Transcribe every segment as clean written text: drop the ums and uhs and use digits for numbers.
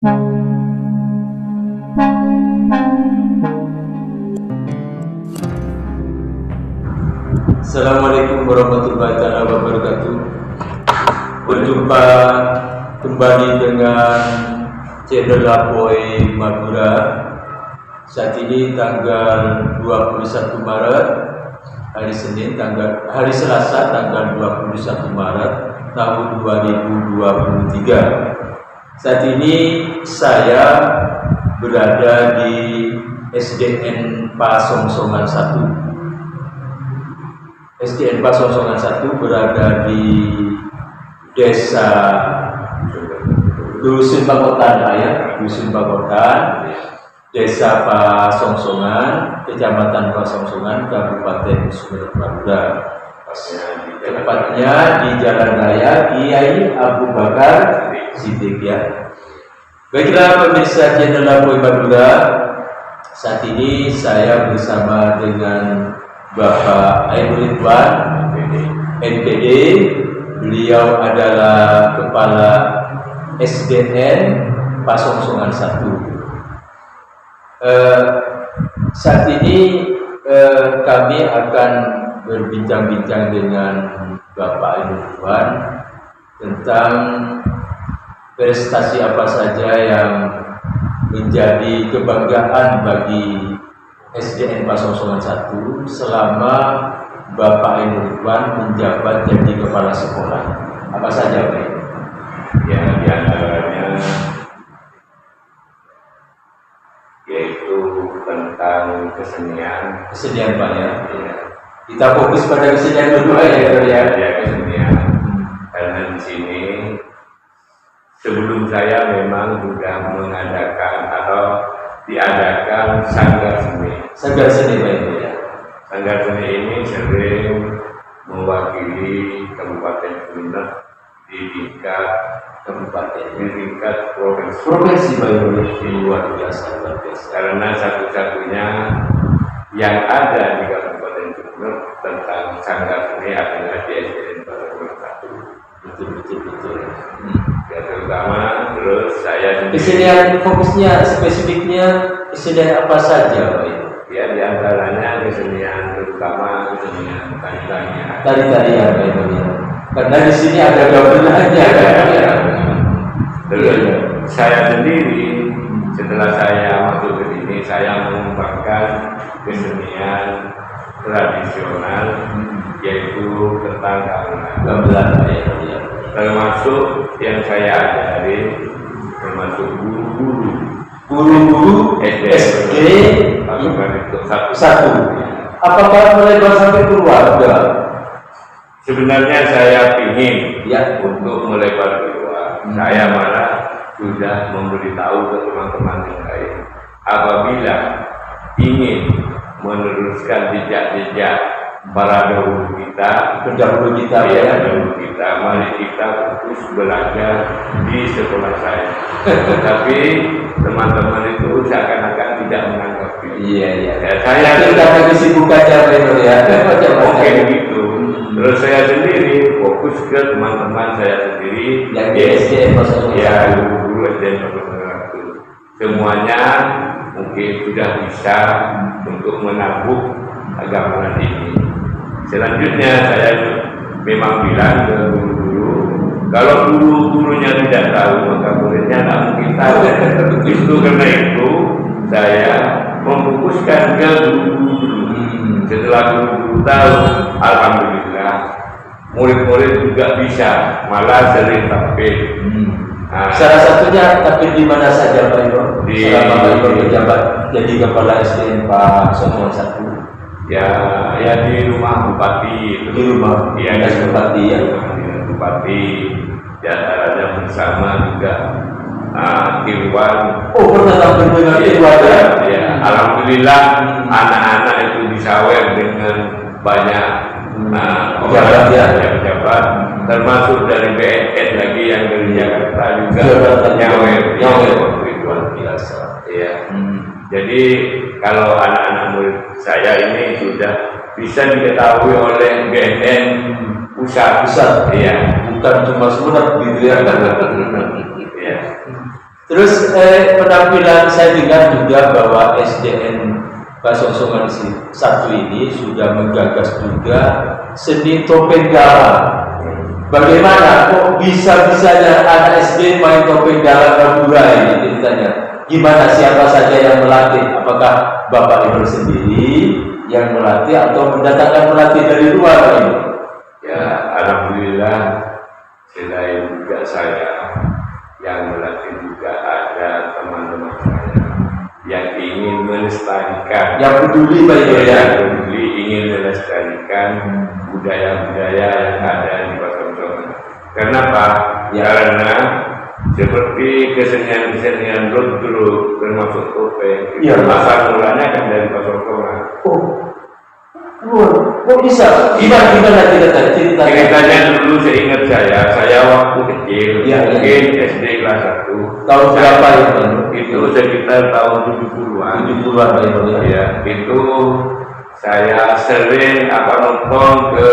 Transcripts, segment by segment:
Assalamualaikum warahmatullahi wabarakatuh. Berjumpa kembali dengan channel Apoy Madura. Saat ini tanggal 21 Maret, hari Selasa tanggal 21 Maret tahun 2023. Saat ini saya berada di SDN Pasongsongan 1. SDN Pasongsongan 1 berada di Desa Dusun Pakotan, Dusun Pakotan, Desa Pasongsongan, Kecamatan Pasongsongan, Kabupaten Sumatera Utara. Tepatnya di Jalan Raya Kiai Abu Bakar Siddiq ya. Baiklah pemirsa channel Apoy Madura, saat ini saya bersama dengan Bapak Ainul Ridwan, NPD. Beliau adalah Kepala SDN Pasongsongan 1. Saat ini kami akan berbincang-bincang dengan Bapak Ainul Ridwan tentang prestasi apa saja yang menjadi kebanggaan bagi SDN Pasongsongan 1 selama Bapak Ainul Ridwan menjabat jadi kepala sekolah. Apa saja Pak? Ya, di antaranya yaitu tentang kesenian. Kesenian Pak ya. Kita fokus pada kesenian dulu ya. Ya, kesenian. Karena di sini sebelum saya memang sudah mengadakan atau diadakan sanggar seni. Sanggar seni Pak itu ya. Sanggar seni ini sering mewakili Kabupaten Sumeneb di tingkat kabupaten, di tingkat provinsi Pak itu luar biasa. Karena satu-satunya yang ada di Kabupaten Sumeneb tentang sanggar seni adalah di SDN Pasongsongan 1. Betul. Ya, terutama terus saya Kesenian fokusnya spesifiknya kesenian apa saja Pak itu? ya, di antaranya kesenian, terutama kesenian tari-tarian. Tari-tarian Pak itu ya. Karena di sini ada gamelannya ya. Terus saya sendiri setelah saya masuk ke sini, saya mengembangkan kesenian tradisional yaitu tentang Gamelan Pak ya. Termasuk yang saya ajari termasuk Guru-guru SD satu. Apakah melebar sampai keluarga? Sebenarnya saya ingin Ya. untuk melebar keluar. Saya malah sudah memberitahu ke teman-teman yang lain apabila ingin meneruskan jejak-jejak para dahulu kita, Pendahulu kita ya, dahulu kita, mari kita fokus belajar di sekolah saya. Tetapi teman-teman itu seakan-akan tidak menanggapi. Iya. Ya, saya Kita kesibukannya Pak itu ya. oke begitu. Terus saya sendiri fokus ke teman-teman saya sendiri Yang di SDN Pasongsongan. ya, guru SDN Pasongsongan 1. Semuanya mungkin sudah bisa untuk menabuh agama ini. Selanjutnya saya memang bilang ke guru-guru, kalau guru-gurunya tidak tahu maka muridnya tidak mungkin tahu. Itu karena itu saya memfokuskan ke guru-guru. Setelah guru-guru tahu, alhamdulillah murid-murid juga bisa, malah sering tampil. Salah satunya tapi di mana saja Pak Ibu? Selama Pak Ibu menjabat jadi kepala SDN Pasongsongan 1. Ya di rumah bupati. Di rumah ya, dinas bupati ya. Bupati di antaranya bersama juga Irwan. Oh, pernah tampil dengan Irwan ya? Ya, alhamdulillah anak-anak itu disawer dengan banyak pejabat, termasuk dari BNN lagi yang dari Jakarta juga nyawer waktu itu luar biasa. Ya. Jadi kalau anak-anak murid saya ini sudah bisa diketahui oleh BNN pusat, Pusat. ya, Bukan cuma Sumeneb gitu ya. ya. Terus penampilan saya dengar juga bahwa SDN Pasongsoman 1 ini sudah menggagas juga seni topeng galang. Bagaimana kok bisa-bisanya anak SD main topeng galang Madura ini ceritanya? Gimana, siapa saja yang melatih? Apakah Bapak Ibu sendiri yang melatih atau mendatangkan pelatih dari luar ini? Ya, alhamdulillah selain juga saya yang melatih juga ada teman-teman saya yang ingin melestarikan, Yang peduli Pak Ibu ya? yang peduli ingin melestarikan budaya-budaya yang ada di Pasongsoman. Kenapa? Ya. Karena seperti kesenian-kesenian ludruk termasuk topeng, Ya. asal mulanya kan dari Pasongsoman. Kok bisa? Gimana ceritanya? Ceritanya dulu seingat saya waktu kecil, Ya, mungkin SD kelas 1. Tahun berapa itu? Itu sekitar tahun 70-an. 70-an Pak Ibu ya? Ya, itu saya sering nonton ke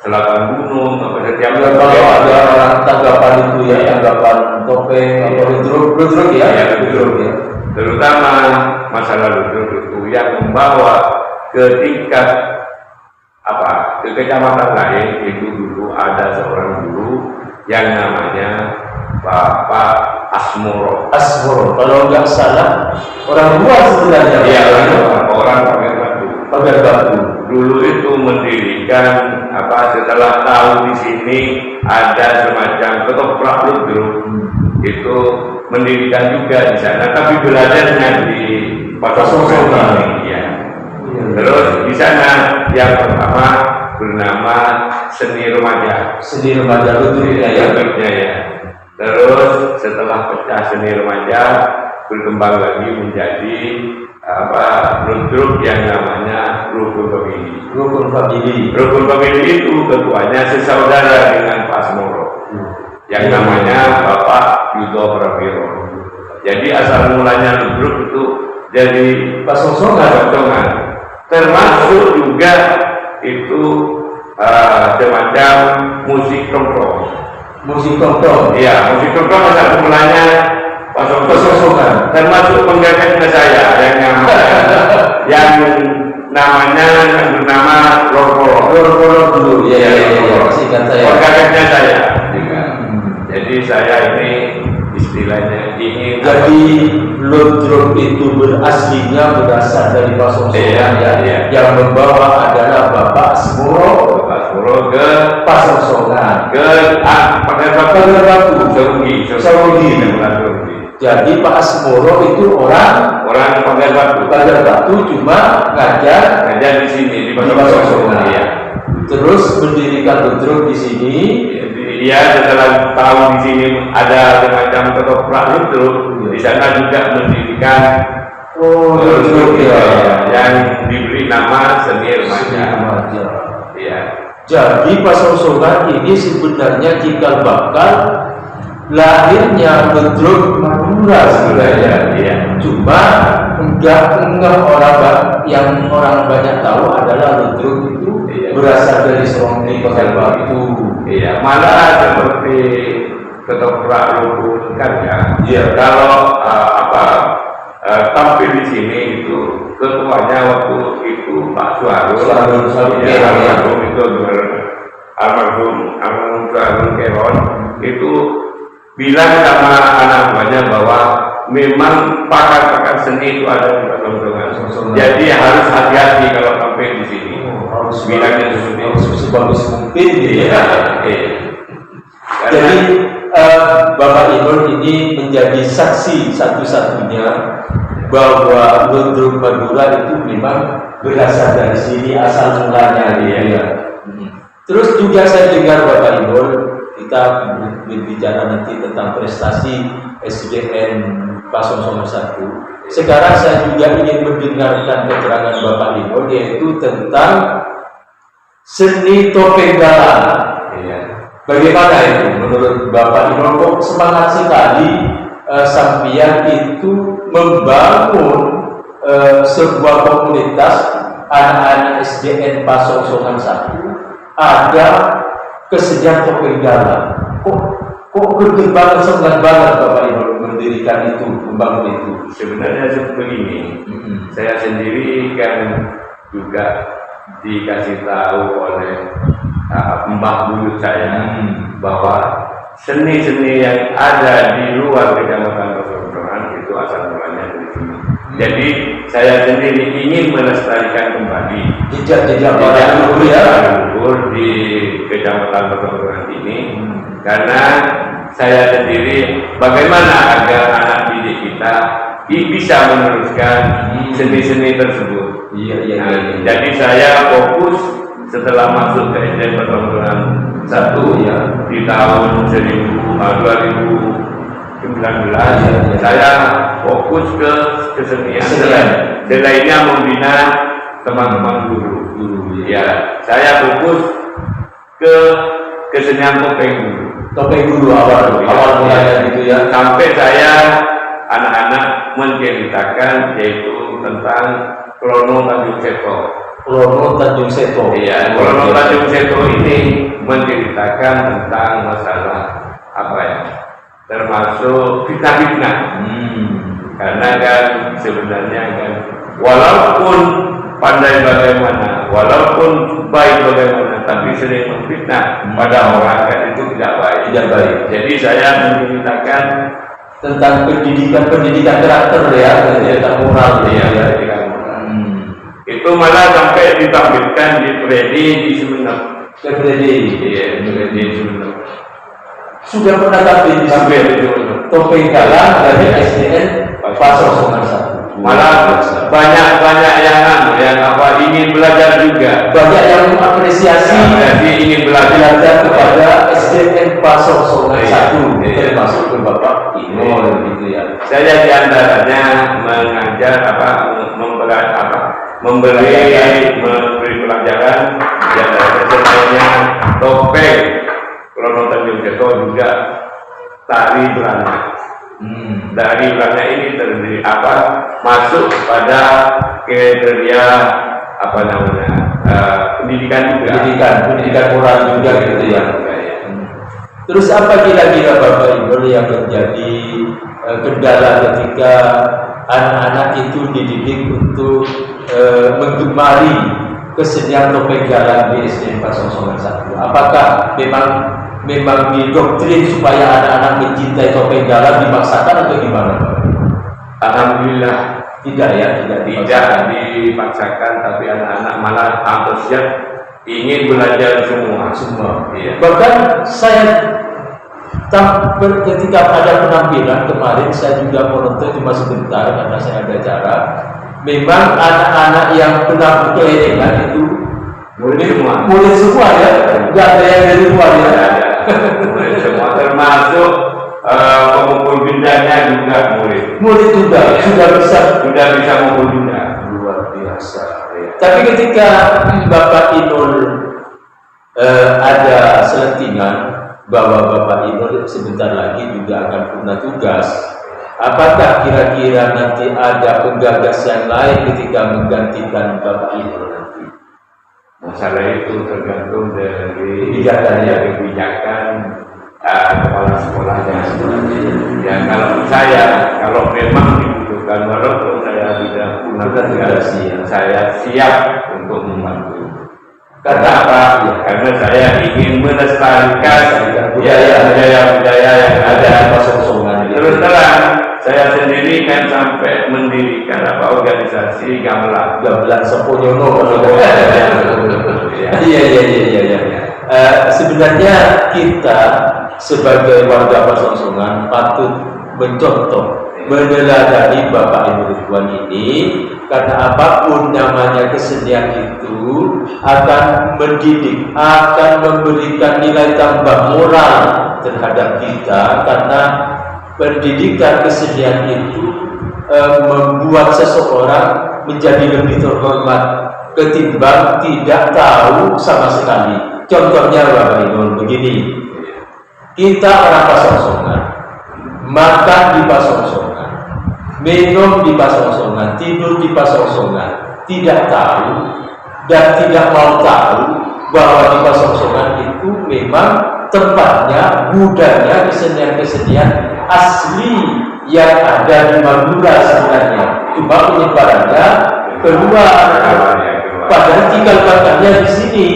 Selatan Gunung, setiap Kalau ada orang tanggapan itu ya, tanggapan topeng, apa ludruk ya? Ya, Ludruk ya. terutama masalah ludruk itu yang membawa ke tingkat ke kecamatan lain. Itu dulu ada seorang guru yang namanya Bapak Asmoro. Kalau nggak salah orang luar sebenarnya. Iya, orang pakai batu. Pagar batu. Dulu itu mendirikan setelah tahu di sini ada semacam ketoprak ludruk, itu mendirikan juga di sana, tapi belajarnya di Pasongsoman. Ya. Terus di sana yang pertama bernama seni remaja. Seni remaja ludruk ya. Ya. Terus setelah pecah seni remaja berkembang lagi menjadi ludruk yang namanya rukun famili. Rukun famili itu ketuanya sesaudara dengan Pak Asmoro, yang namanya Bapak Yudo Prawiro. Jadi asal mulanya ludruk itu jadi Pasongsoman. Termasuk juga itu semacam musik tongkrong. Iya, musik tongkrong asal mulanya Pasongsoman. Termasuk penggagasnya saya yang namanya bernama Lorpolo dulu. Ya. Singkat saya. Penggagasnya saya. Jadi saya ini istilahnya ingin. Jadi ludruk itu beraslinya berasal dari Pasongsoman Iya. Yang membawa adalah Bapak Asmoro ke Pasongsoman ke Pagar Batu Saudi. Jadi Pak Asmoro itu orang Pagar Batu cuma ngajar di sini di Pasongsoman. Iya. Terus mendirikan ludruk di sini. Iya, setelah tahu di sini ada semacam ketoprak ludruk, di sana juga mendirikan ludruk yang diberi nama seni remaja. Iya. Jadi Pasongsoman ini sebenarnya cikal bakal lahirnya ludruk Madura sebenarnya. Iya. Cuma enggak orang banyak tahu adalah ludruk itu berasal dari Seronggi Pagar Batu. Iya, malah seperti ketoprak ludruk kan ya. Iya. Kalau tampil di sini itu ketuanya waktu itu Pak Suharun itu almarhum Suharun Keron itu bilang sama anak buahnya bahwa memang pakar-pakar seni itu ada di Pasongsoman. Jadi harus hati-hati kalau tampil di sini. Harus bilangnya seperti harus sebagus mungkin gitu ya. Karena Jadi Bapak Ibu ini menjadi saksi satu-satunya bahwa ludruk Madura itu memang berasal dari sini asal mulanya ya. Terus juga saya dengar Bapak Ibu, kita berbicara nanti tentang prestasi SDN Pasongsoman 1. Sekarang saya juga ingin mendengarkan keterangan Bapak Ibu, yaitu tentang seni topeng galang. Bagaimana itu menurut Bapak Ibu? Kok semangat sekali sampian itu membangun sebuah komunitas anak-anak SDN Pasongsoman 1 ada kesenian topeng galang. Kok kok gede banget, semangat banget Bapak Ibu mendirikan itu, membangun itu? Sebenarnya seperti ini, saya sendiri kan juga dikasih tahu oleh mbah buyut saya bahwa seni-seni yang ada di luar Kecamatan Pasongsonan itu asal mulanya dari sini. Jadi saya sendiri ingin melestarikan kembali Jejak-jejak para leluhur ya, leluhur di Kecamatan Pasongsonan ini, karena saya sendiri bagaimana agar anak didik kita bisa meneruskan seni-seni tersebut. Iya. Jadi saya fokus setelah masuk ke SD Pasongsonan 1 ya di tahun 2019, saya fokus ke kesenian. Selainnya membina teman-teman guru. Ya, saya fokus ke kesenian topeng guru awal mulanya gitu ya. Sampai saya anak-anak menceritakan yaitu tentang Klono Tanjung Seto. Klono Tanjung Seto. Iya, Klono Tanjung Seto ini menceritakan tentang masalah apa ya? Termasuk fitnah-fitnah. Karena kan sebenarnya kan walaupun pandai bagaimana, walaupun baik bagaimana, tapi sering memfitnah pada orang kan itu tidak baik. Jadi saya menceritakan tentang pendidikan karakter ya, pendidikan moral ya. Itu malah sampai ditampilkan di Predi di Sumenep. Iya, di Sumenep. Sudah pernah tampil di topeng galang dari SDN Pasongsonan 1. Malah banyak yang ingin belajar juga. Banyak yang mengapresiasi ingin belajar kepada SDN Pasongsonan 1, termasuk ke Bapak Inul gitu ya. Saya diantaranya mengajar memberi pelajaran yang sebenarnya topeng Klono Tanjung Seto juga tari Belanda. Dari Belanda ini terdiri masuk pada kriteria pendidikan moral juga gitu ya. Terus apa kira-kira Bapak Ibu yang menjadi kendala ketika anak-anak itu dididik untuk menggemari kesenian topeng galang di SDN Pasongsonan 1? Apakah memang didoktrin supaya anak-anak mencintai topeng galang dipaksakan atau gimana? Alhamdulillah tidak dipaksakan, tapi anak-anak malah antusias ingin belajar semua. Iya. Bahkan saya ketika ada penampilan kemarin, saya juga menonton cuma sebentar karena saya ada acara. Memang anak-anak yang pernah berkelilingan itu murid semua ya, nggak ada yang dari luar ya. Murid semua, termasuk pengumpul bendanya juga murid juga sudah bisa mengumpul benda. Luar biasa ya. Tapi ketika Bapak Inul ada selentingan bahwa Bapak Inul sebentar lagi juga akan punya tugas, apakah kira-kira nanti ada penggagas yang lain ketika menggantikan Bapak Inul nanti? Masalah itu tergantung dari kebijakan kepala sekolahnya. Ya kalau memang dibutuhkan, walaupun saya tidak punya tugas, saya siap untuk membantu. Karena apa? Karena saya ingin melestarikan budaya-budaya yang ada di Pasongsonan. Terus terang, saya sendiri kan sampai mendirikan organisasi gamelan Seponyono. Iya. Sebenarnya kita sebagai warga Pasongsonan patut mencontoh, meneladani Bapak Ibu Ridwan ini, karena apapun namanya kesenian itu akan mendidik, akan memberikan nilai tambah moral terhadap kita, karena pendidikan kesenian itu membuat seseorang menjadi lebih terhormat ketimbang tidak tahu sama sekali. Contohnya Bapak Ibu begini, kita orang Pasongsonan, makan di Pasongsonan, minum di Pasongsonan, tidur di Pasongsonan, tidak tahu dan tidak mau tahu bahwa di Pasongsonan itu memang tempatnya, budaya, kesenian-kesenian asli yang ada di Madura sebenarnya. Cuma penyebarannya keluar. Padahal tinggal batangnya di sini.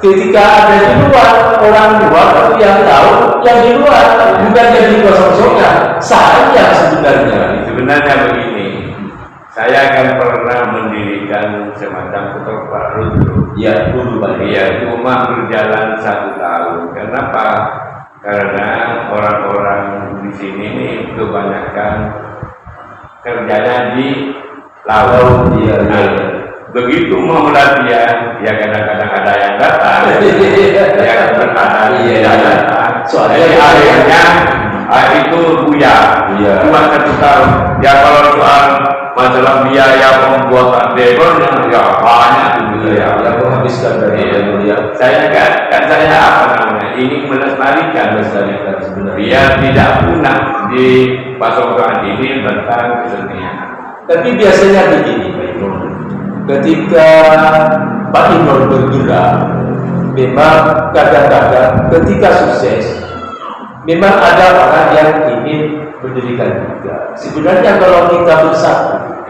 Ketika ada di luar, orang luar itu yang tahu, yang di luar bukan jadi kosong-kosongan. Sayang sebenarnya. Sebenarnya begini, saya akan pernah mendirikan semacam kotor baru dulu. Ya, dulu Pak. Iya, cuma berjalan 1 tahun. Kenapa? Karena orang-orang di sini ini kebanyakan kerjanya di laut. Iya. Begitu mau latihan, ya kadang-kadang ada yang datang, yang ada yang datang. Soalnya akhirnya itu buyar. Cuma 1 tahun. Ya kalau soal masalah biaya pembuatan dekornya, ya banyak itu ya. Yang menghabiskan dari ya. Saya kan saya apa namanya? Ini melestarikan sebenarnya. Biar tidak punah di pasokan ini tentang kesenian. Tapi biasanya begini, Pak Imam. Ketika Pak Imam bergerak, memang kadang-kadang ketika sukses, memang ada orang yang ingin mendirikan juga. Sebenarnya kalau kita bersatu,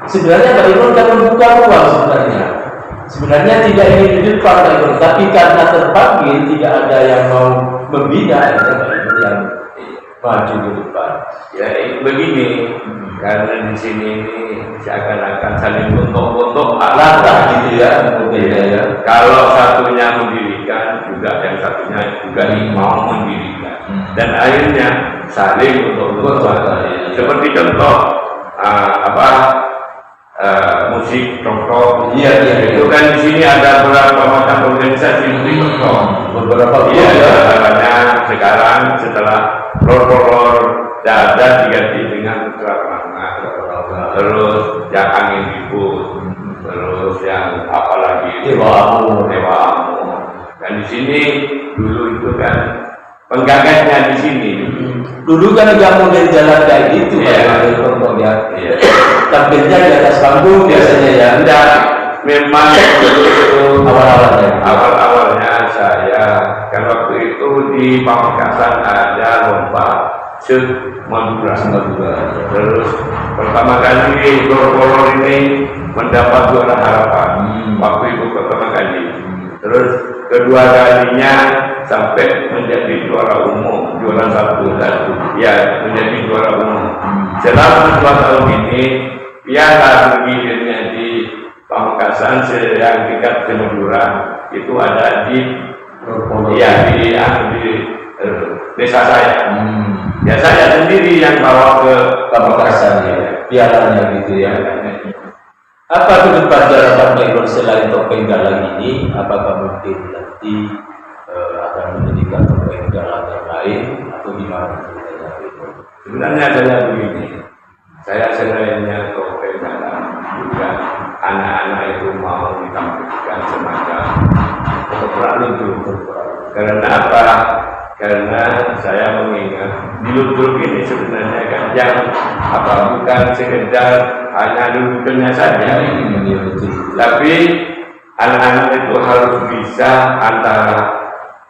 sebenarnya Pak Imam kan membuka ruang sebenarnya. Sebenarnya tidak ingin di depan Pak Imam, tapi karena terpanggil tidak ada yang mau membina, Pak Imam yang maju ke depan. Ya begini, karena di sini ini seakan-akan saling gontok-gontok Latah gitu ya, ya. Kalau satunya mendirikan, juga yang satunya juga mau mendirikan, dan akhirnya saling gontok-gontok. Seperti contoh musik rock. Iya. Itu kan di sini ada beberapa macam organisasi musik rock. Beberapa caranya sekarang setelah roll dada diganti dengan keramah, terus yang angin ribut, terus yang apalagi dewamu. Dan di sini dulu itu kan penggagasnya di sini. Dulu kan nggak model jalan kayak gitu, ya. Tampilnya di atas panggung biasanya ya. Enggak, memang itu awal-awalnya saya kan waktu itu di Pamekasan ada lomba Madura. Terus pertama kali Gorkolor ini mendapat juara harapan. Waktu itu pertama kali. Terus kedua kalinya sampai menjadi juara umum, juara satu, ya menjadi juara umum. Selama 2 tahun ini, piala begininya di Pamekasan yang tingkat Madura itu ada di desa saya. Ya saya sendiri yang bawa ke Pamekasan ya, pialanya gitu ya. Apa ke depan harapan Pak selain topeng galang ini? Apakah mungkin nanti akan mendirikan topeng galang yang lain atau gimana? Sebenarnya saya begini, saya selainnya topeng galang juga anak-anak itu mau ditampilkan semacam ketoprak luntur. Karena apa? Karena saya mengingat di luntur ini sebenarnya kan yang bukan sekedar hanya lunturnya saja, tapi anak-anak itu harus bisa antara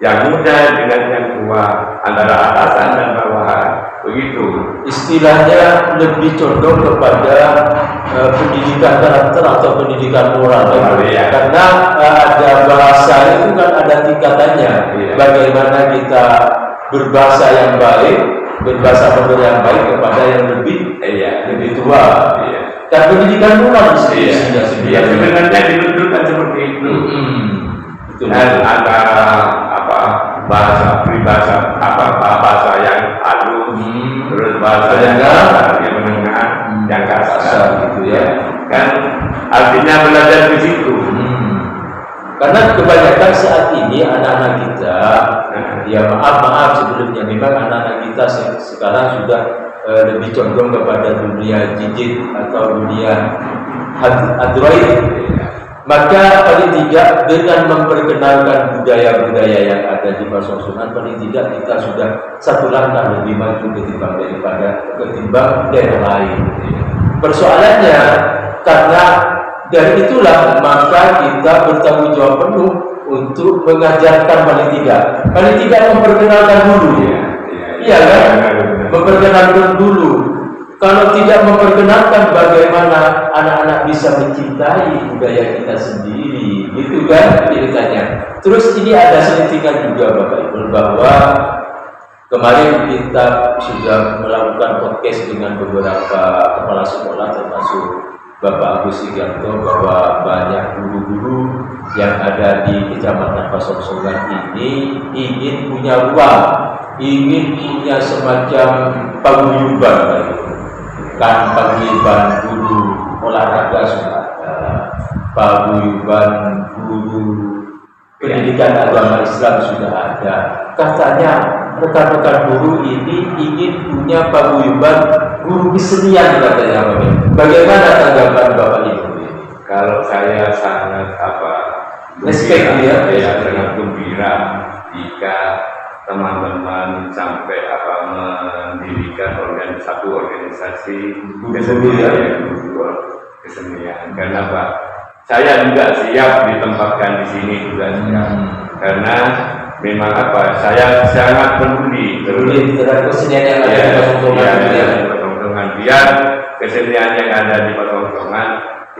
yang muda dengan yang tua, antara atasan dan bawahan, begitu. Istilahnya lebih condong kepada pendidikan karakter atau pendidikan moral, ya. Karena ada bahasa itu kan ada tingkatannya. Ya. Bagaimana kita berbahasa yang baik, berbahasa yang baik kepada yang lebih tua. Ya. Dan pendidikan moral sebenarnya ditunjukkan seperti itu. Dan antara bahasa peribahasa bahasa yang halus, terus bahasa yang menengah, yang kasar gitu ya. Kan artinya belajar di situ. Karena kebanyakan saat ini anak-anak kita, ya maaf sebelumnya, memang anak-anak kita sekarang sudah lebih condong kepada dunia gadget atau dunia Android. Maka paling tidak dengan memperkenalkan budaya-budaya yang ada di Pasosonan, paling tidak kita sudah satu langkah lebih maju ketimbang daerah lain. Persoalannya karena dari itulah maka kita bertanggung jawab penuh untuk mengajarkan paling tidak memperkenalkan dulu ya. Iya kan? Memperkenalkan dulu. Kalau tidak memperkenalkan, bagaimana anak-anak bisa mencintai budaya kita sendiri, gitu kan ceritanya. Terus ini ada selintingan juga Bapak Ibu, bahwa kemarin kita sudah melakukan podcast dengan beberapa kepala sekolah, termasuk Bapak Agus Iganto, bahwa banyak guru-guru yang ada di Kecamatan Pasongsongan ini ingin punya ruang, ingin punya semacam paguyuban, kan paguyuban guru olahraga sudah ada, paguyuban guru pendidikan agama Islam sudah ada. Katanya rekan-rekan guru ini ingin punya paguyuban guru kesenian katanya. Bagaimana tanggapan Bapak Ibu? Kalau saya sangat respect ya, sangat gembira jika teman-teman sampai mendirikan satu organisasi kesenian. Karena saya juga siap ditempatkan di sini juga siap. Karena memang saya sangat peduli terhadap kesenian yang ada di Pasongsongan. Biar kesenian yang ada di Pasongsongan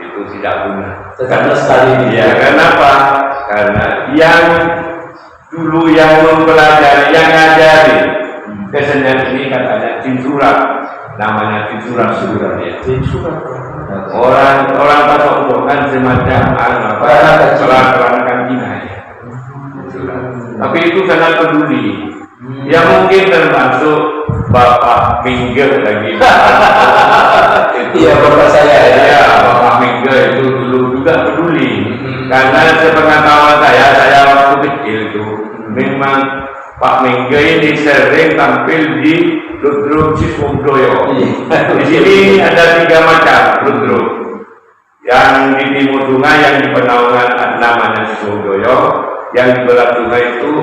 itu tidak punah. Tetap lestari. Ya, kenapa? Karena yang dulu yang mempelajari, yang ngajari kesenian ini katanya Cinsurat, namanya Cinsurat Surat ya. Cinsurat. Orang Pasongsongan semacam peranakan Cina ya. Tapi itu sangat peduli. Ya mungkin termasuk Bapak Mingge lagi. Iya, bapak saya ya. Bapak Mingge itu dulu juga peduli. Karena sepengetahuan saya waktu kecil itu memang Pak Mingge ini sering tampil di Ludruk Siswodoyo. Di sini ada 3 macam Ludruk. Yang di timur sungai, yang di Penaungan namanya Siswodoyo, yang di barat sungai itu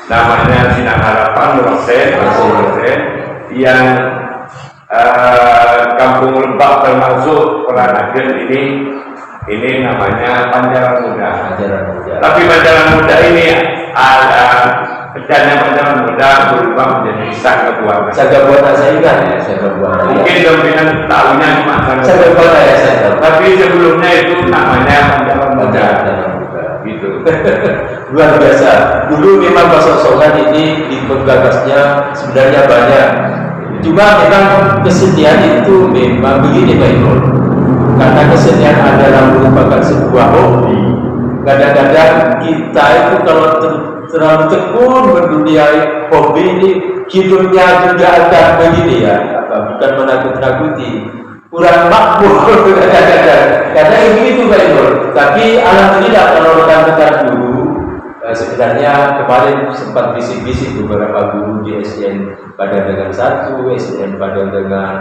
namanya Sinar Harapan, Rosen, yang Kampung Lebak termasuk Peranakan ini namanya Panjaran Muda. Tapi Panjaran Muda ini ada pecahnya Panjaran Muda berubah menjadi Sagabuana. Sagabuana saya ingat ya, Sagabuana. Mungkin dominan tahunya cuma Sagabuana ya saya tahu. Tapi sebelumnya itu namanya Panjaran Muda. Gitu. Luar biasa. Dulu memang Pasongsongan ini di penggagasnya sebenarnya banyak. Cuma memang kesenian itu memang begini Pak Ibu. Karena kesenian adalah merupakan sebuah hobi. Kadang-kadang kita itu kalau terlalu tekun berduniai hobi ini, hidupnya juga akan begini ya, bukan menakut-nakuti, kurang makmur kadang-kadang. Karena begitu Pak Ibu. Tapi alhamdulillah kalau rekan-rekan guru, sebenarnya kemarin sempat bisik-bisik beberapa guru di SDN Padang dengan 1, SDN Padang dengan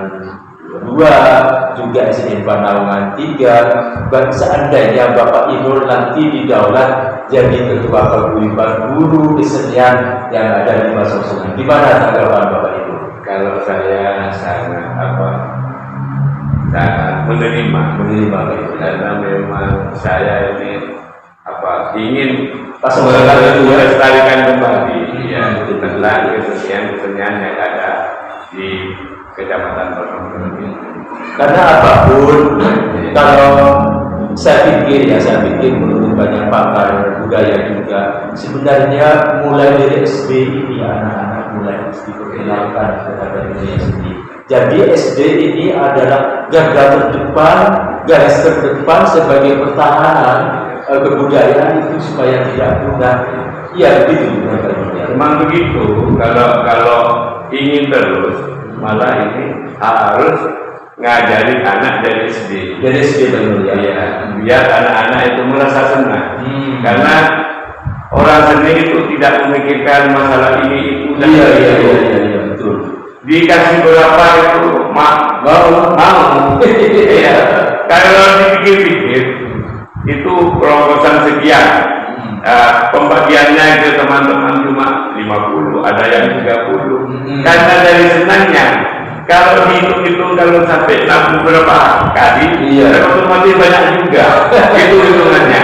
2, juga SDN Penaungan 3. Seandainya Bapak Inul nanti didaulat jadi ketua paguyuban guru kesenian yang ada di Pasongsongan, gimana tanggapan Bapak Inul? Kalau saya sangat menerima karena memang saya ini ingin melestarikan kembali tentang kesenian yang ada di Kecamatan Pasongsongan ini. Karena apapun, kalau saya pikir menurut banyak pakar budaya juga, sebenarnya mulai dari SD ini anak-anak mulai diperkenalkan kepada dunia sendiri. Jadi SD ini adalah garis terdepan sebagai pertahanan kebudayaan itu supaya tidak punah. Iya begitu. Memang begitu. Kalau ingin terus, malah ini harus ngajarin anak dari SD. Dari SD betul ya. Iya, biar anak-anak itu merasa senang. Karena orang seni itu tidak memikirkan masalah ini itu. Iya betul. Dikasih berapa itu mau. Iya. Kalau dipikir-pikir itu perongkosan sekian. Pembagiannya ke teman-teman cuma 50, ada yang 30. Karena dari senangnya, kalau dihitung-hitung kalau sampai 60 berapa kali, otomatis banyak juga. Itu hitungannya.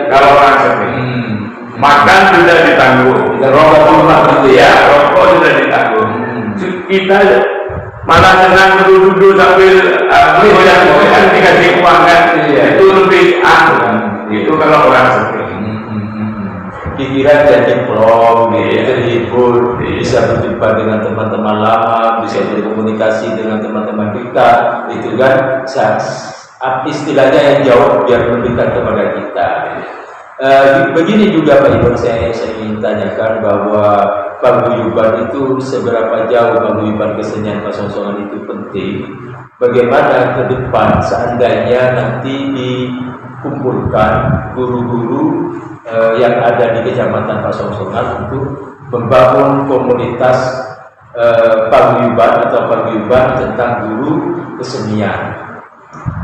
Kalau orang seni. makan sudah ditanggung, rokok rumah gitu ya. Rokok sudah ditanggung. Kita malah senang duduk sambil goyang dikasih uang kan, itu lebih itu kalau orang seperti pikiran jadi plong, terhibur, bisa berjumpa dengan teman-teman lama, bisa berkomunikasi dengan teman-teman dekat, itu kan istilahnya yang jauh biar mendekat kepada kita. Begini juga Pak Ibu, saya ingin tanyakan bahwa paguyuban itu seberapa jauh paguyuban kesenian Pasongsongan itu penting. Bagaimana ke depan seandainya nanti dikumpulkan guru-guru yang ada di Kecamatan Pasongsongan untuk membangun komunitas paguyuban atau paguyuban tentang guru kesenian.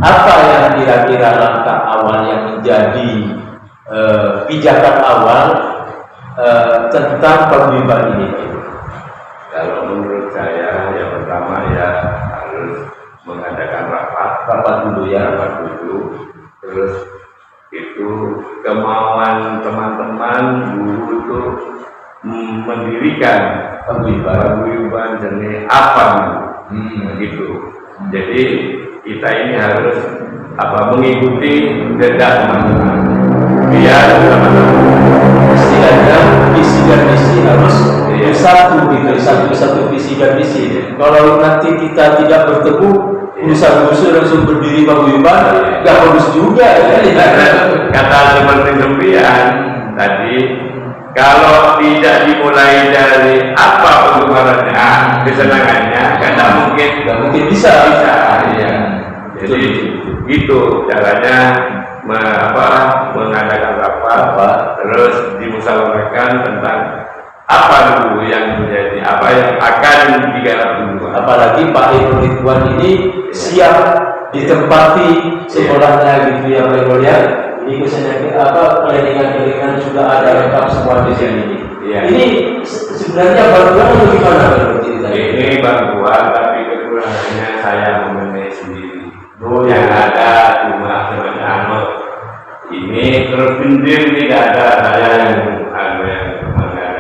Apa yang kira-kira langkah awal yang menjadi pijakan awal tentang paguyuban ini? Kalau menurut saya yang pertama ya harus mengadakan rapat dulu, terus itu kemauan teman-teman guru itu mendirikan paguyuban jenis apa gitu. Jadi kita ini harus mengikuti jejak teman-teman. Biar istilahnya visi dan misi harus satu gitu, satu visi dan misi. Kalau nanti kita tidak bertemu, usaha-usaha langsung berdiri paguyuban, nggak bagus juga ya. Kata seperti Sempian tadi, kalau tidak dimulai dari apa penggemarnya, kesenangannya, nggak mungkin bisa. Ya. Jadi itu caranya mengadakan rapat, terus dimusyawarahkan tentang apa dulu yang menjadi apa yang akan digarap dulu. Apalagi Pak Ibu Ridwan ini siap ditempati sekolahnya gitu ya Pak Ibu ya. Ini kesenian kelentingan sudah ada lengkap semua di sini. Ya. Ini sebenarnya bantuan atau gimana Pak Ibu? Ini bantuan, tapi kekurangannya saya memenuhi sendiri. Yang ada cuma sebenarnya ini terus penting tidak ada saya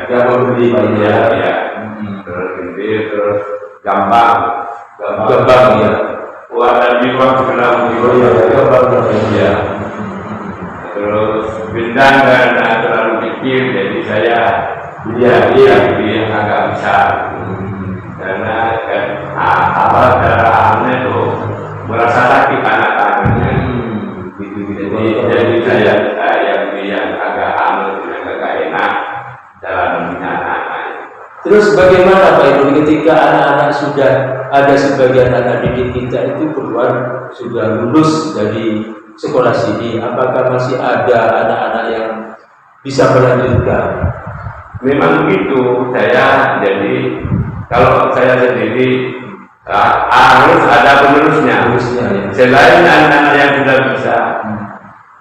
yang membeli banyak ya. Terus penting terus gampang ya. Warna biru segala ya. Terus bintang karena terlalu kecil, jadi saya beli yang agak besar. Karena darahnya itu merasa sakit anak tangannya. Jadi saya beli yang agak enak dalam anak-anak. Terus bagaimana Pak Ibu ketika anak-anak sudah ada sebagian anak didik kita itu keluar sudah lulus dari sekolah sini, apakah masih ada anak-anak yang bisa melanjutkan? Memang begitu. Saya jadi kalau saya sendiri harus ada penerusnya. Ya. Selain anak-anak yang sudah bisa,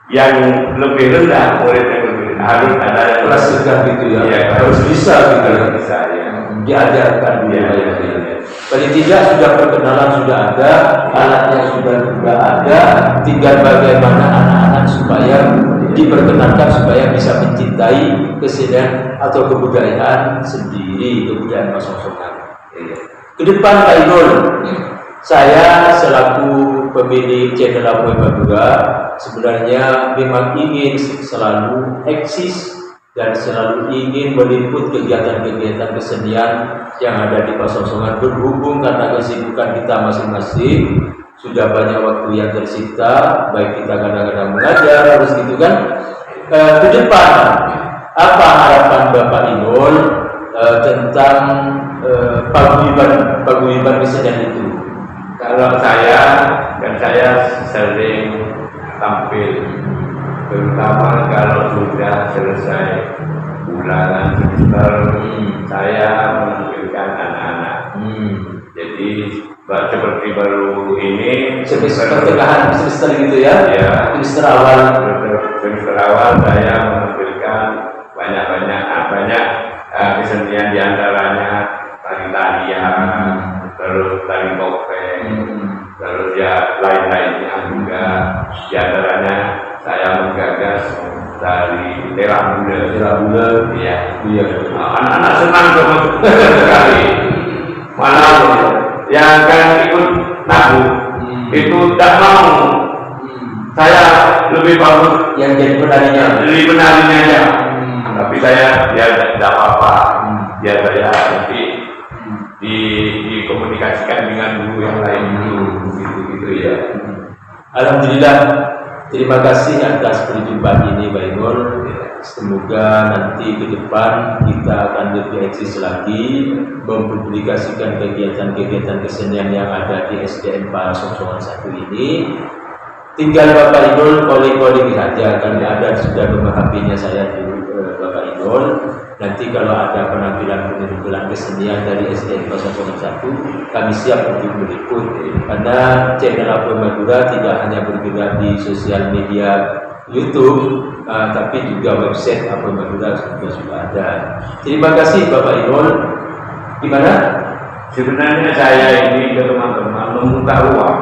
yang lebih rendah muridnya harus ada yang kelas rendah gitu ya. Harus bisa gitu ya. Bisa ya. Diajarkan ya. Paling tidak sudah perkenalan sudah ada, alatnya sudah ada, tinggal bagaimana anak-anak supaya diperkenalkan supaya bisa mencintai kesenian atau kebudayaan sendiri, kebudayaan Pasongsongan. Ke depan Pak Inul, saya selaku pemilik channel Lapoe Madura sebenarnya memang ingin selalu eksis dan selalu ingin meliput kegiatan-kegiatan kesenian yang ada di Pasongsongan, berhubung karena kesibukan kita masing-masing sudah banyak waktu yang tersita, baik kita kadang-kadang belajar harus gitu kan. Ke depan apa harapan Bapak Inul tentang paguyuban kesenian itu? Kalau saya sering tampil, terutama kalau sudah selesai bulanan semester, saya menampilkan anak-anak. Jadi seperti baru ini pertengahan semester gitu ya? Ya. Semester awal saya menampilkan banyak kesenian, diantaranya tari-tarian, terus tari topeng, terus ya lain-lainnya juga. Diantaranya saya menggagas tari cerah bulan. Cerah bulan. Iya. Iya. Anak-anak senang sama sekali. Malah yang akan ikut nabung itu tak mau. Saya lebih bagus Yang jadi penarinya. lebih penarinya aja. Tapi saya ya tidak apa-apa. Ya saya nanti dikomunikasikan dengan guru yang lain dulu, gitu ya. Alhamdulillah, terima kasih atas perjumpaan ini, Pak Inul. Semoga nanti ke depan kita akan lebih eksis lagi mempublikasikan kegiatan-kegiatan kesenian yang ada di SDN Parasongsoan 1 ini. Tinggal Bapak Inul calling saja, karena ada sudah nomor HP-nya saya di Bapak Inul. Nanti kalau ada penampilan kesenian dari SDN Parasongsoan 1, kami siap untuk meliput. Karena channel Apoi Madura tidak hanya bergerak di sosial media YouTube, tapi juga website Apoi Madura juga sudah ada. Terima kasih Bapak Inul. Gimana? Sebenarnya saya ini ke teman-teman membuka ruang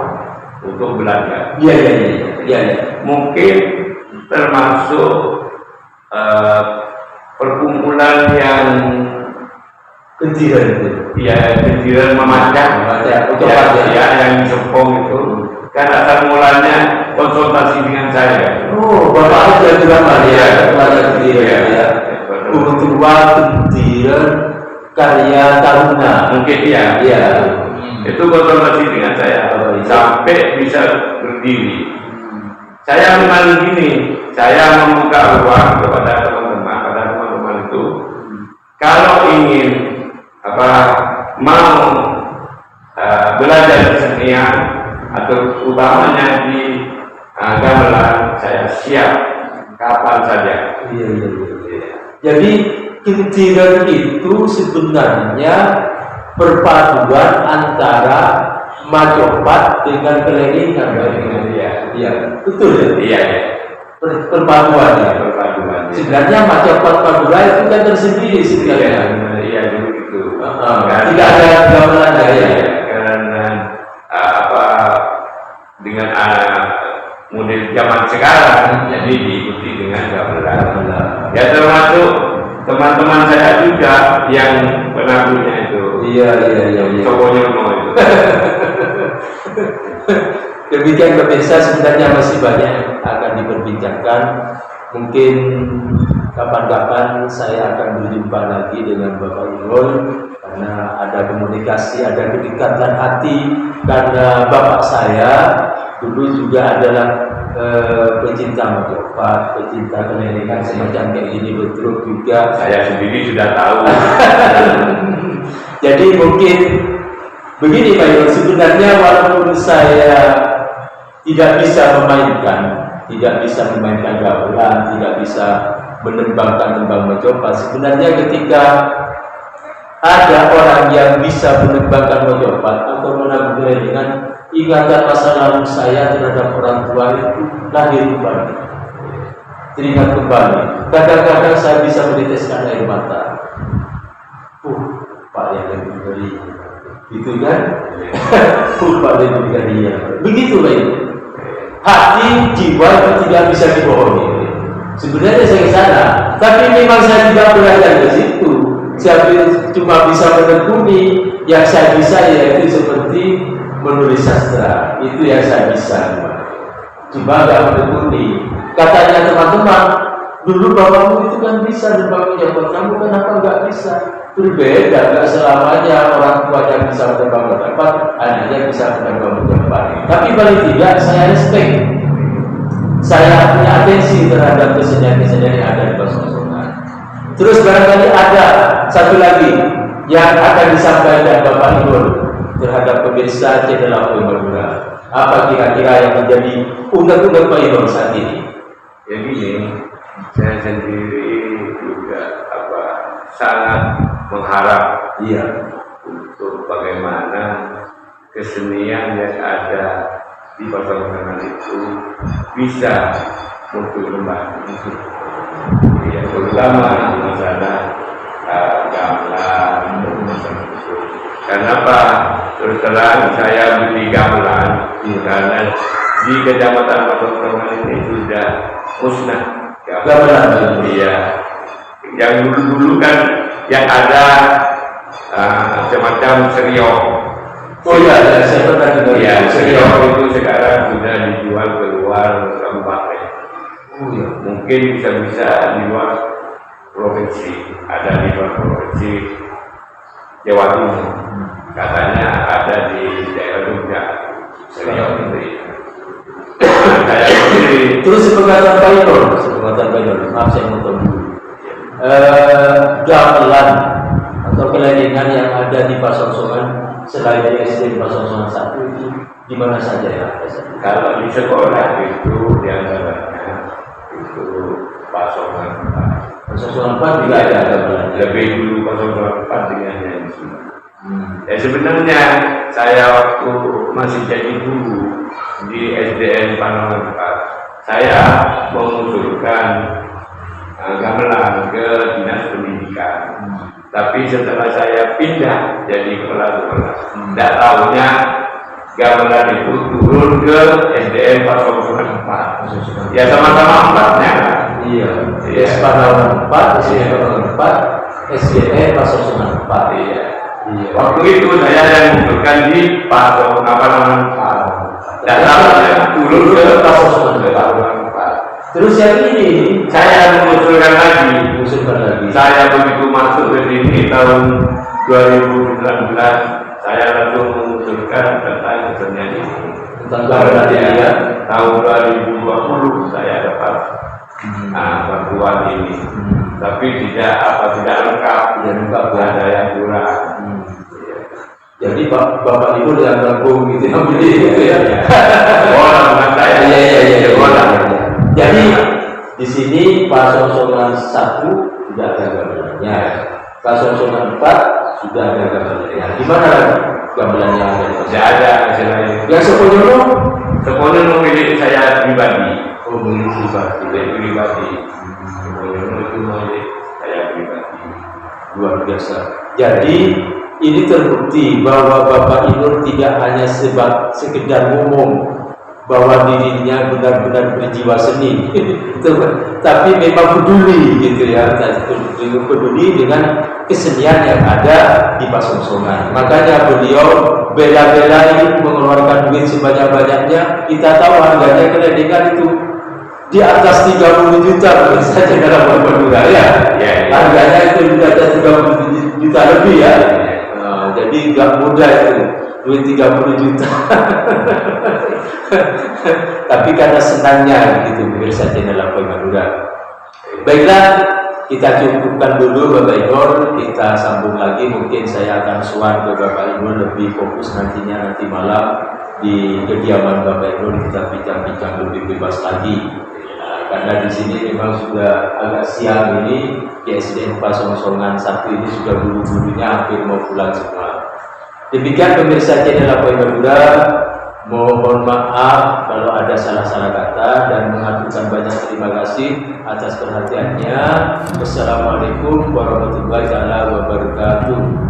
untuk belajar. Iya. Mungkin termasuk perkumpulan yang Kentiran itu. ya kecilan memacang, yang di Sepong itu. Kan asal mulanya konsultasi dengan saya. Oh, Bapak ada juga Maria, keluarga Kentiran ya. Kebetulan Kentiran karya Taruna. Mungkin ya. Iya. Itu konsultasi dengan saya sampai bisa berdiri. Saya memang gini, saya membuka ruang kepada teman-teman itu, kalau ingin mau belajar kesenian atau utamanya di gamelan, saya siap kapan saja. Iya. Jadi Kentiran itu sebenarnya perpaduan antara Majapahit dengan Kelengingan. Iya, betul ya. Iya. Perpaduan. Sebenarnya Majapahit Madura itu kan tersendiri sebenarnya. Iya begitu. Tidak ada gamelan daya. Karena dengan model zaman sekarang, jadi diikuti dengan gamelan. Ya termasuk teman-teman saya juga yang penabuhnya itu. Iya. Sokonyono itu. Demikian pemirsa, sebenarnya masih banyak yang akan diperbincangkan. Mungkin kapan-kapan saya akan berjumpa lagi dengan Bapak Inul, karena ada komunikasi, ada kedekatan hati, karena Bapak saya dulu juga adalah pecinta Majapahit, pecinta Kelengingan semacam kayak gini, betul juga. Saya sendiri sudah tahu. Jadi mungkin begini Pak Inul, sebenarnya walaupun saya tidak bisa memainkan gamelan, tidak bisa menembangkan tembang Majapahit, sebenarnya ketika ada orang yang bisa menembangkan Majapahit atau menabuh Kelengingan, ingatan masa lalu saya terhadap orang tua itu lahir kembali, teringat kembali. Kadang-kadang saya bisa meneteskan air mata. Pak yang lebih dari itu kan? Pak lebih dari dia. Begitu lah itu. Hati, jiwa itu tidak bisa dibohongi. Sebenarnya saya ke sana, tapi memang saya tidak belajar ke situ. Saya cuma bisa menekuni. Yang saya bisa yaitu seperti menulis sastra. Itu yang saya bisa. Cuma nggak menekuni. Katanya teman-teman, dulu bapakmu itu kan bisa menebangnya, buat kamu kenapa nggak bisa? Berbeda, nggak selamanya orang tua yang bisa menebang Majapahit, anaknya bisa menebang Majapahit. Tapi paling tidak saya respect, saya punya atensi terhadap kesenian-kesenian yang ada di Parasongsoan. Terus barangkali ada satu lagi yang akan disampaikan Bapak Inul terhadap pemirsa channel Apoi Madura. Apa kira-kira yang menjadi undang-undang Pak Inul saat ini? Ya gini, saya sendiri juga sangat mengharap untuk bagaimana kesenian yang ada di Parasongsoan itu bisa muncul kembali. Ya, terutama masalah gamelan, masalah itu. Karena apa? Terus terang saya beli gamelan karena di Kecamatan Parasongsoan ini sudah musnah. gamelan. Iya. Yang dulu kan yang ada semacam seriok. Oh iya, saya pernah dengar. Iya, seriok itu sekarang sudah dijual keluar kabupaten. Oh iya. Mungkin bisa di luar provinsi, ada di luar provinsi Jawa Timur. Katanya ada di daerah Jogja. Seriok itu. Saya sendiri. Terus sepengetahuan Pak Inul, maaf saya potong dulu. Gamelan atau kelaningan yang ada di Pasongsongan selain di SD Pasongsongan 1 itu di mana saja ya? Kalau di sekolah itu diantaranya itu Pasongsongan 4. Pasongsongan 4 juga ada gamelan. Lebih dulu Pasongsongan 4 dengan nyanyi. Ya sebenarnya saya waktu masih jadi guru di SDN Panongan 4, saya mengusulkan gamelan ke Dinas Pendidikan. Tapi setelah saya pindah jadi kepala sekolah, tidak tahunya gamelan itu turun ke SDN Pasongsongan 4. Ya sama-sama 4-nya. Iya. Panongan 4, SDN Panongan 4, SDN Pasongsongan 4. Iya. Iya. Waktu itu saya yang mengusulkan di Pasongsongan 4. Dan tahunya turun ke Pasongsongan 4. Terus yang ini Saya mengusulkan lagi. Saya begitu masuk ke sini tahun 2019, saya langsung mengusulkan tentang kesenian ini. tentang gamelan ya. Tahun 2020 saya dapat bantuan ini. Tapi tidak lengkap, ada yang kurang. Jadi Bapak Ibu yang gabung gitu ya. Orang saya. Iya. Jadi di sini Pasongsongan 1 sudah ada gamelannya, Pasongsongan 4 sudah ada gamelannya. Di mana lagi gamelannya ada? Tidak ada selain. Yang Seponyono? Seponyono milik saya pribadi. Oh, milik pribadi. Seponyono itu milik saya pribadi. Luar biasa. Jadi ini terbukti bahwa Bapak Inul tidak hanya sekedar ngomong bahwa dirinya benar-benar berjiwa seni, tapi memang peduli gitu ya, peduli dengan kesenian yang ada di Pasongsongan. Makanya beliau bela-belain mengeluarkan duit sebanyak-banyaknya. Kita tahu harganya kelaningan itu di atas 30 juta saja dalam Madura ya. Harganya itu di atas 30 juta lebih ya. Jadi nggak mudah itu duit 30 juta. Tapi karena senangnya gitu pemirsa channel Apoy Madura. Baiklah, kita cukupkan dulu Bapak Inul, kita sambung lagi. Mungkin saya akan suan ke Bapak Inul lebih fokus nantinya, nanti malam di kediaman Bapak Inul kita bincang-bincang lebih bebas lagi. Karena di sini memang sudah agak siang ini, SDN Pasongsongan 1 ini sudah guru-gurunya hampir mau pulang semua. Demikian pemirsa channel Apoy Madura. Mohon maaf kalau ada salah-salah kata dan mengaturkan banyak terima kasih atas perhatiannya. Wassalamualaikum warahmatullahi wabarakatuh.